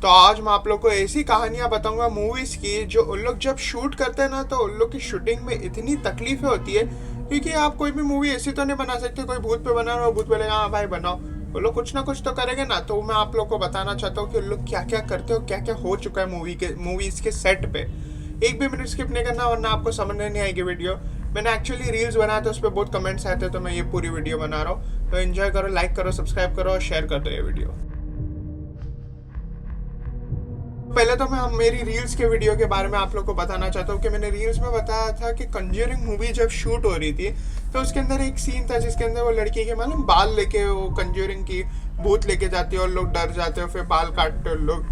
तो आज मैं आप लोग को ऐसी कहानियां बताऊंगा मूवीज की जो उन लोग जब शूट करते हैं ना तो उन लोग की शूटिंग में इतनी तकलीफें होती है, क्योंकि आप कोई भी मूवी ऐसी तो नहीं बना सकते कोई भूत पे बना रहा हो भूत बोलेगा हाँ भाई बनाओ, वो लोग कुछ ना कुछ तो करेंगे ना। तो मैं आप लोग को बताना चाहता हूँ कि उन लोग क्या क्या करते हो, क्या क्या हो चुका है मूवीज के सेट पे। एक भी मिनट स्किप नहीं करना वरना आपको समझ नहीं आएगी वीडियो। मैंने एक्चुअली रील्स बनाया तो उस पर बहुत कमेंट्स आए थे, तो मैं ये पूरी वीडियो बना रहा हूँ। तो एंजॉय करो, लाइक करो, सब्सक्राइब करो और शेयर कर दो ये वीडियो। पहले तो मैं मेरी रील्स के वीडियो के बारे में आप लोग को बताना चाहता हूँ कि मैंने रील्स में बताया था कि कंज्यूरिंग मूवी जब शूट हो रही थी तो उसके अंदर एक सीन था जिसके अंदर वो लड़की के मालूम बाल लेके वो कंज्यूरिंग की भूत लेके जाती है और लोग डर जाते हो, फिर बाल काटते हो लोग।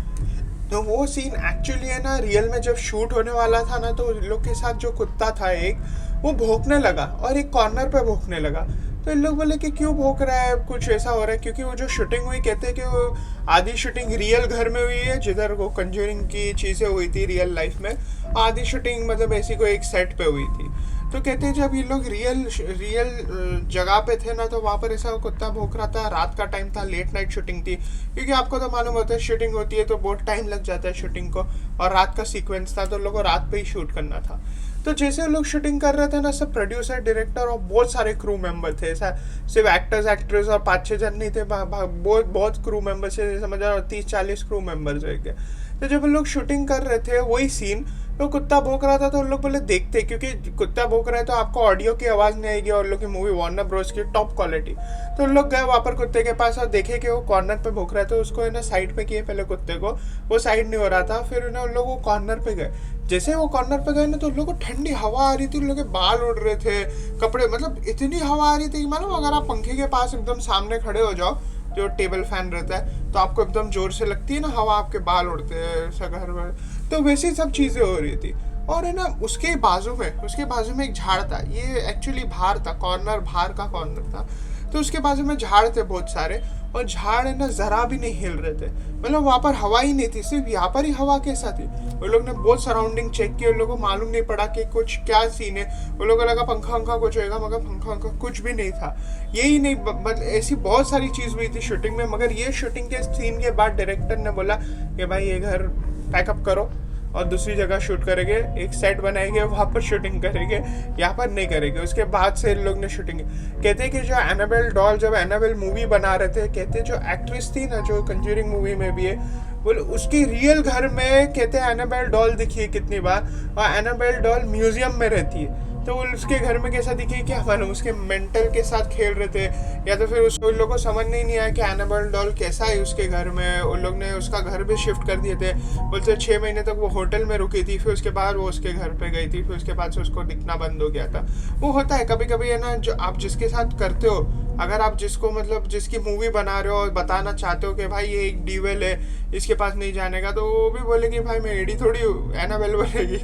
तो वो सीन एक्चुअली है ना रियल में जब शूट होने वाला था ना, तो उन लोग के साथ जो कुत्ता था एक, वो भौंकने लगा और एक कॉर्नर पे भौंकने लगा। तो इन लोग बोले कि क्यों भौंक रहा है, कुछ ऐसा हो रहा है, क्योंकि वो जो शूटिंग हुई कहते हैं कि वो आधी शूटिंग रियल घर में हुई है जिधर वो कंज्यूरिंग की चीज़ें हुई थी रियल लाइफ में, आधी शूटिंग मतलब ऐसी कोई एक सेट पे हुई थी। तो कहते हैं जब ये लोग रियल रियल जगह पे थे ना तो वहाँ पर ऐसा कुत्ता भौंक रहा था। रात का टाइम था, लेट नाइट शूटिंग थी, क्योंकि आपको तो मालूम होता है शूटिंग होती है तो बहुत टाइम लग जाता है शूटिंग को, और रात का सीक्वेंस था तो लोगों को रात पे ही शूट करना था। तो जैसे लोग शूटिंग कर रहे थे ना, सब प्रोड्यूसर डायरेक्टर और बहुत सारे क्रू मेंबर थे। ऐसा सिर्फ एक्टर्स एक्ट्रेस और 5-6 जन नहीं थे, बहुत बहुत क्रू मेंबर्स थे, समझ रहे हो 30-40 क्रू मेंबर्स थे। तो जब लोग शूटिंग कर रहे थे वही सीन, तो कुत्ता भौंक रहा था तो उन लोग बोले देखते, क्योंकि कुत्ता भौंक रहा है तो आपको ऑडियो की आवाज़ नहीं आएगी और लोग की मूवी वार्नर ब्रोस की टॉप क्वालिटी। तो उन लोग गए वहाँ पर कुत्ते के पास और देखे कि वो कॉर्नर पे भौंक रहा है, तो उसको है ना साइड पे किए पहले कुत्ते को, वो साइड नहीं हो रहा था। फिर उन्हें उन लोग वो कॉर्नर पे गए। जैसे वो कॉर्नर पे गए ना तो उन लोग को ठंडी हवा आ रही थी, उन लोग के बाल उड़ रहे थे, कपड़े मतलब इतनी हवा आ रही थी मालूम, अगर आप पंखे के पास एकदम सामने खड़े हो जाओ जो टेबल फैन रहता है तो आपको एकदम जोर से लगती है ना हवा, आपके बाल उड़ते हैं ऐसा घर में। तो वैसी सब चीज़ें हो रही थी। और है ना उसके बाजू में एक झाड़ था, ये एक्चुअली बाहर था, कॉर्नर बाहर का कॉर्नर था। तो उसके बाजू में झाड़ थे बहुत सारे, और झाड़ है ना ज़रा भी नहीं हिल रहे थे, मतलब वहाँ पर हवा ही नहीं थी, सिर्फ यहाँ पर ही हवा कैसा थी। वो लोग ने बहुत सराउंडिंग चेक किया, उन लोगों को मालूम नहीं पड़ा कि कुछ क्या सीन है। वो लोगों को लगा पंखा वंखा कुछ होएगा, मगर पंखा वंखा कुछ भी नहीं था। यही नहीं मतलब ऐसी बहुत सारी चीज़ हुई थी शूटिंग में, मगर ये शूटिंग के सीन के बाद डायरेक्टर ने बोला कि भाई ये घर पैकअप करो और दूसरी जगह शूट करेंगे, एक सेट बनाएंगे वहाँ पर शूटिंग करेंगे, यहाँ पर नहीं करेंगे। उसके बाद से इन लोग ने शूटिंग, कहते हैं कि जो एनाबेल डॉल जब एनाबेल मूवी बना रहे थे, कहते हैं जो एक्ट्रेस थी ना जो कंज्यूरिंग मूवी में भी है, बोले उसकी रियल घर में कहते हैं एनाबेल डॉल दिखी है कितनी बार, और एनाबेल डॉल म्यूजियम में रहती है। तो वो उसके घर में कैसा दिखे क्या मालूम, उसके मेंटल के साथ खेल रहे थे, या तो फिर उन लोगों को समझ नहीं आया कि एनाबेल डॉल कैसा है उसके घर में। उन लोग ने उसका घर भी शिफ्ट कर दिए थे, बोलते 6 महीने तक वो होटल में रुकी थी, फिर उसके बाद वो उसके घर पे गई थी, फिर उसके बाद से उसको दिखना बंद हो गया था। वो होता है कभी कभी है ना, जो आप जिसके साथ करते हो, अगर आप जिसको मतलब जिसकी मूवी बना रहे हो और बताना चाहते हो कि भाई ये एक डीवेल है इसके पास नहीं जाने का, तो वो भी बोलेगी भाई मैं एडी थोड़ी हूँ, एनाबेल बोलेगी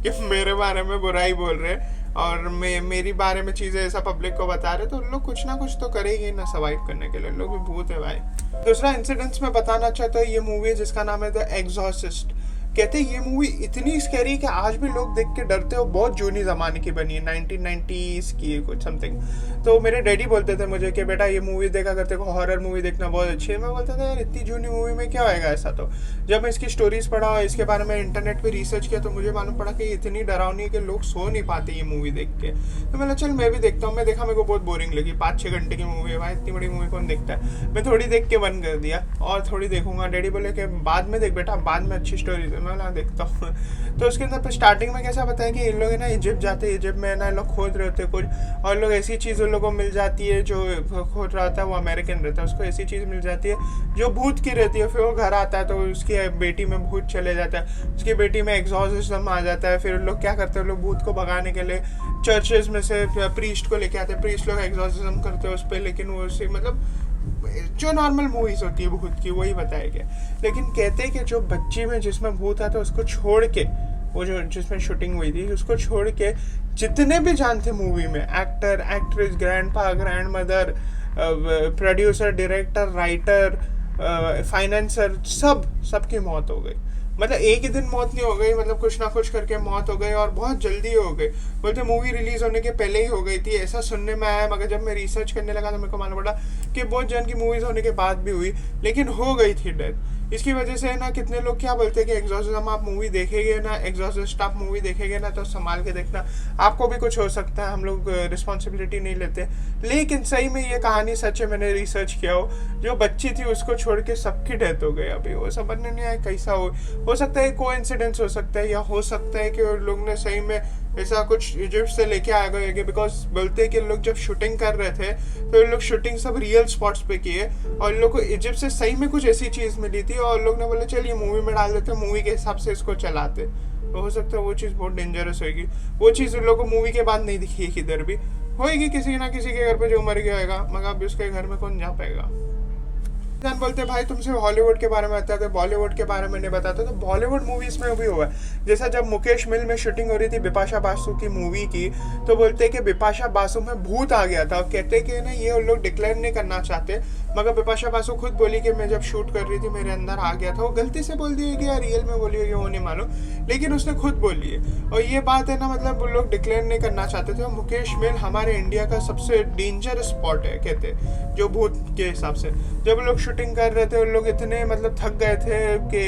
कि मेरे बारे में बुराई बोल रहे और मेरी बारे में चीज़ें ऐसा पब्लिक को बता रहे, तो उन लोग कुछ ना कुछ तो करेंगे ना सर्वाइव करने के लिए, लोग भी भूत है भाई। दूसरा इंसिडेंट्स में बताना चाहता हूँ, ये मूवी है जिसका नाम है द एग्जॉर्सिस्ट। कहते हैं ये मूवी इतनी स्कैरी कि आज भी लोग देख के डरते हो, बहुत जूनी ज़माने की बनी है, 1990s की है कुछ समथिंग। तो मेरे डैडी बोलते थे मुझे कि बेटा ये मूवी देखा करते को, हॉरर मूवी देखना बहुत अच्छी है। मैं बोलता था यार इतनी जूनी मूवी में क्या होएगा ऐसा। तो जब मैं इसकी स्टोरीज़ पढ़ा और इसके बारे में इंटरनेट पर रिसर्च किया तो मुझे मालूम पड़ा कि इतनी डरावनी है कि लोग सो नहीं पाते ये मूवी देख के। तो मैंने चल मैं भी देखता हूँ। मैं देखा, मेरे को बहुत बोरिंग लगी, 5-6 घंटे की मूवी है भाई, इतनी बड़ी मूवी कौन देखता है। मैं थोड़ी देख के बंद कर दिया और थोड़ी देखूंगा। डैडी बोले कि बाद में देख बेटा, बाद में अच्छी स्टोरी है। मैं ना देखता हूँ। तो उसके अंदर स्टार्टिंग में कैसा बताया कि इन लोग है ना इजिप्ट जाते हैं, इजिप्ट में ना लोग खोद रहे होते कुछ, और लोग ऐसी चीज़ उन लोगों को मिल जाती है, जो खोद रहा था वो अमेरिकन रहता है, उसको ऐसी चीज़ मिल जाती है जो भूत की रहती है। फिर वो घर आता है तो उसकी बेटी में भूत चले जाता है, उसकी बेटी में एग्जॉर्सिज्म आ जाता है। फिर लोग क्या करते हैं, लोग भूत को भगाने के लिए चर्चेज में से प्रीस्ट को लेके आते हैं, प्रीस्ट लोग एग्जॉर्सिज्म करते हैं उस पर, लेकिन वो उसी मतलब जो नॉर्मल मूवीज होती है भूत की वही बताया गया। लेकिन कहते हैं कि जो बच्ची में जिसमें भूत आता है उसको छोड़ के, वो जो जिसमें शूटिंग हुई थी उसको छोड़ के जितने भी जान थे मूवी में, actor actress, grandpa, grand mother, producer, director, writer, financer, सबकी मौत हो गई। मतलब एक ही दिन मौत नहीं हो गई, मतलब कुछ ना कुछ करके मौत हो गई और बहुत जल्दी हो गई। बोलते मूवी रिलीज होने के पहले ही हो गई थी, ऐसा सुनने में आया। मगर जब मैं रिसर्च करने लगा तो मेरे को मालूम पड़ा कि बहुत जन की मूवीज होने के बाद भी हुई, लेकिन हो गई थी डेथ। इसकी वजह से ना कितने लोग क्या बोलते हैं कि एग्जॉर्सिज्म आप मूवी देखेंगे ना, एग्जॉर्सिस्ट आप मूवी देखेंगे ना तो संभाल के देखना, आपको भी कुछ हो सकता है, हम लोग रिस्पॉन्सिबिलिटी नहीं लेते। लेकिन सही में ये कहानी सच है, मैंने रिसर्च किया हो, जो बच्ची थी उसको छोड़ के सबकी डेथ हो गई। अभी वो समझने नहीं आया कैसा हो सकता है, कोइंसिडेंस हो सकता है, या हो सकता है कि लोग ने सही में ऐसा कुछ इजिप्ट से लेके आ गए। बिकॉज बोलते हैं कि लोग जब शूटिंग कर रहे थे तो लोग शूटिंग सब रियल स्पॉट्स पे किए, और लोग को इजिप्ट से सही में कुछ ऐसी चीज़ मिली थी, और लोग ने बोले चलिए मूवी में डाल देते, मूवी के हिसाब से इसको चलाते। तो हो सकता है वो चीज़ बहुत डेंजरस होगी, वो चीज़ उन लोगों को मूवी के बाद नहीं दिखी किधर भी, होएगी किसी ना किसी के घर पे जो मर गया होगा, मगर अभी उसके घर में कौन जा पाएगा। जान बोलते भाई तुमसे हॉलीवुड के बारे में बताते, बॉलीवुड के बारे में नहीं बताते। तो बॉलीवुड मूवीज में भी हुआ है, जैसा जब मुकेश मिल में शूटिंग हो रही थी बिपाशा बासु की मूवी की, तो बोलते कि बिपाशा बासु में भूत आ गया था। कहते कि ना ये लोग डिक्लेयर नहीं करना चाहते, मगर बिपाशा बासु खुद बोली कि मैं जब शूट कर रही थी मेरे अंदर आ गया था। वो गलती से बोल दी है कि यार रियल में बोली है, वो नहीं मालूम, लेकिन उसने खुद बोली है। और ये बात है ना, मतलब लोग डिक्लेयर नहीं करना चाहते थे। मुकेश मिल हमारे इंडिया का सबसे डेंजरस स्पॉट है कहते, जो भूत के हिसाब से। जब लोग शूटिंग कर रहे थे लोग इतने मतलब थक गए थे कि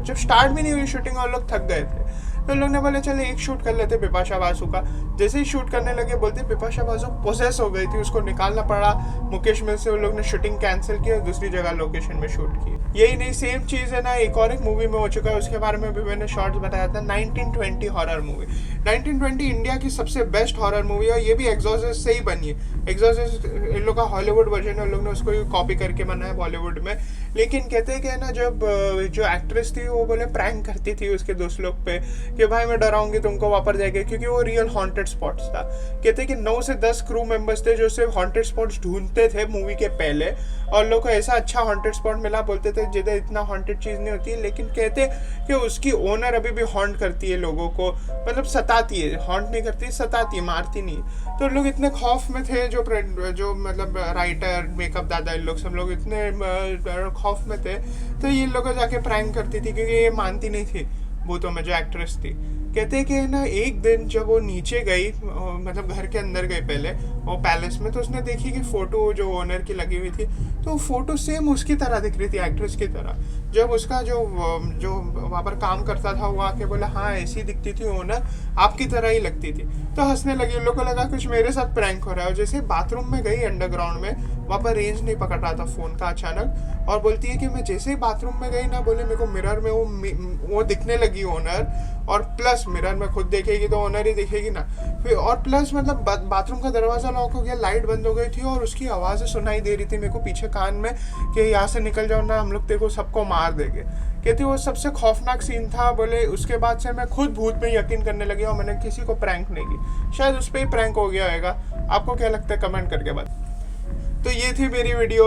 जब स्टार्ट भी नहीं हुई शूटिंग और लोग थक गए थे, तो लोग ने बोले चले एक शूट कर लेते बिपाशा बासु का। जैसे ही शूट करने लगे बोलते बिपाशा बासु पोसेस हो गई थी, उसको निकालना पड़ा मुकेश मिल से। उन लोग ने शूटिंग कैंसिल की और दूसरी जगह लोकेशन में शूट की। यही नहीं सेम चीज़ है ना एक और एक मूवी में हो चुका है, उसके बारे में भी मैंने शॉर्ट्स बताया था, 1920 हॉरर मूवी। 1920 इंडिया की सबसे बेस्ट हॉरर मूवी है, और ये भी एग्जॉर्सिस्ट से ही बनी है। एग्जॉर्सिस्ट इन लोग का हॉलीवुड वर्जन है, उन लोग ने उसको कॉपी करके बनाया बॉलीवुड में। लेकिन कहते हैं कि ना जब जो एक्ट्रेस थी वो बोले प्रैंक करती थी उसके दोस्त लोग पे कि भाई मैं डराऊंगी तुमको, वापस जाएंगे, क्योंकि वो रियल हॉन्टेड स्पॉट्स था। कहते कि 9 से 10 क्रू मेंबर्स थे जो सिर्फ हॉन्टेड स्पॉट्स ढूंढते थे मूवी के पहले, और लोग को ऐसा अच्छा हॉन्टेड स्पॉट मिला, बोलते थे जिधर इतना हॉन्टेड चीज़ नहीं होती। लेकिन कहते कि उसकी ओनर अभी भी हॉन्ट करती है लोगों को, मतलब सताती है, हॉन्ट नहीं करती, सताती है, मारती नहीं। तो लोग इतने खौफ में थे, जो मतलब राइटर, मेकअप दादा, इन लोग सब लोग इतने खौफ में थे, तो ये लोग जाके प्रैंक करती थी, क्योंकि ये मानती नहीं थी भूतों में, जो एक्ट्रेस थी। कहते कि ना एक दिन जब वो नीचे गई, मतलब घर के अंदर गई पहले वो पैलेस में, तो उसने देखी कि फ़ोटो जो ओनर की लगी हुई थी, तो फ़ोटो सेम उसकी तरह दिख रही थी, एक्ट्रेस की तरह। जब उसका जो वहाँ पर काम करता था वो आके बोला हाँ ऐसी दिखती थी ओनर, आपकी तरह ही लगती थी। तो हंसने लगी, उन लोग को लगा कुछ मेरे साथ प्रैंक हो रहा है। और जैसे बाथरूम में गई अंडरग्राउंड में, वहाँ पर रेंज नहीं पकड़ रहा था फ़ोन का अचानक, और बोलती है कि मैं जैसे ही बाथरूम में गई ना, बोले मेरे को मिरर में वो दिखने लगी ओनर, और प्लस मिरर में खुद देखेगी तो ओनर ही दिखेगी ना फिर। और प्लस मतलब बाथरूम का दरवाज़ा लॉक हो गया, लाइट बंद हो गई थी, और उसकी आवाज़ें सुनाई दे रही थी मेरे को पीछे कान में कि यहाँ से निकल जाओ ना, हम लोग तेरे को सबको मार देंगे। कहती वो सबसे खौफनाक सीन था। बोले उसके बाद से मैं खुद भूत में यकीन करने लगी, और मैंने किसी को प्रैंक नहीं की। शायद उस पर ही प्रैंक हो गया होगा, आपको क्या लगता है कमेंट करके बता। तो ये थी मेरी वीडियो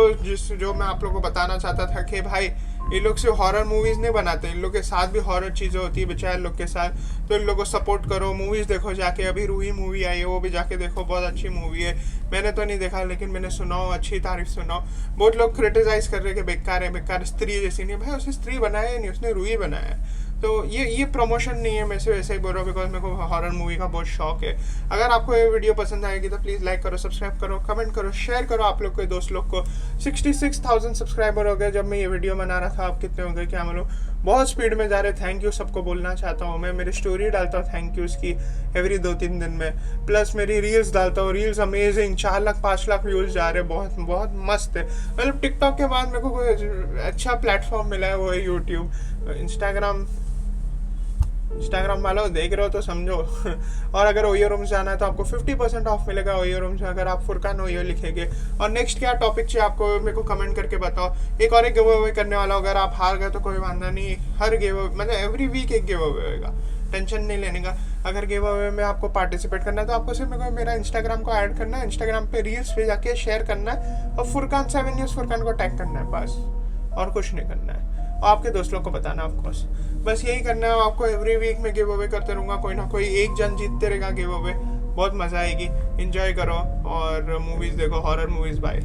जो मैं आप लोगों को बताना चाहता था कि भाई ये लोग सिर्फ हॉरर मूवीज़ नहीं बनाते, इन लोग के साथ भी हॉरर चीज़ें होती है बेचारे लोग के साथ। तो इन लोग को सपोर्ट करो, मूवीज़ देखो जाके। अभी रूही मूवी आई है, वो भी जाके देखो, बहुत अच्छी मूवी है। मैंने तो नहीं देखा, लेकिन मैंने सुना हो, अच्छी तारीफ सुना। बहुत लोग क्रिटिसाइज़ कर रहे हैं कि बेकार है, बेकार, स्त्री जैसी नहीं। भाई उसने स्त्री बनाया ही नहीं, उसने रूही बनाया है। तो ये प्रमोशन नहीं है, मैं से वैसे ही बोल रहा हूँ, बिकॉज मेरे को हॉरर मूवी का बहुत शौक है। अगर आपको ये वीडियो पसंद आएगी तो प्लीज़ लाइक करो, सब्सक्राइब करो, कमेंट करो, शेयर करो आप लोग के दोस्त लोग को। 66,000 सब्सक्राइबर हो गए जब मैं ये वीडियो बना रहा था। आप कितने हो गए क्या मालूम, बहुत स्पीड में जा रहे। थैंक यू सबको बोलना चाहता हूँ मैं। मेरी स्टोरी डालता हूँ थैंक यू उसकी एवरी 2-3 दिन में, प्लस मेरी रील्स डालता हूँ, reels amazing 4 lakh 5 lakh views जा रहे हैं, बहुत बहुत मस्त है। मतलब टिकटॉक के बाद मेरे को कोई अच्छा प्लेटफॉर्म मिला है, वो है यूट्यूब। इंस्टाग्राम वालों देख रहे हो तो समझो। और अगर ओयो रूम्स जाना है तो आपको 50% ऑफ मिलेगा ओयो रूम्स में, अगर आप फुरकान ओयो लिखेंगे। और नेक्स्ट क्या टॉपिक चाहिए आपको मेरे को कमेंट करके बताओ। एक और एक गिव अवे करने वाला, अगर आप हार गए तो कोई वांधा नहीं, हर गिव अवे मतलब एवरी वीक एक गिव अवे होगा, टेंशन नहीं लेने का। अगर गिव अवे में आपको पार्टिसिपेट करना है तो आपको सिर्फ मेरा इंस्टाग्राम को ऐड करना है, इंस्टाग्राम पे रील्स पे जाके शेयर करना है, और फुरकान 7 न्यूज़ फुरकान को टैग करना है, बस और कुछ नहीं करना है। और आपके दोस्तों को बताना ऑफकोर्स, बस यही करना है आपको। एवरी वीक में गिव अवे करते रहूँगा, कोई ना कोई एक जन जीतते रहेगा गिव अवे। बहुत मज़ा आएगी, एंजॉय करो और मूवीज़ देखो, हॉरर मूवीज़। बाय।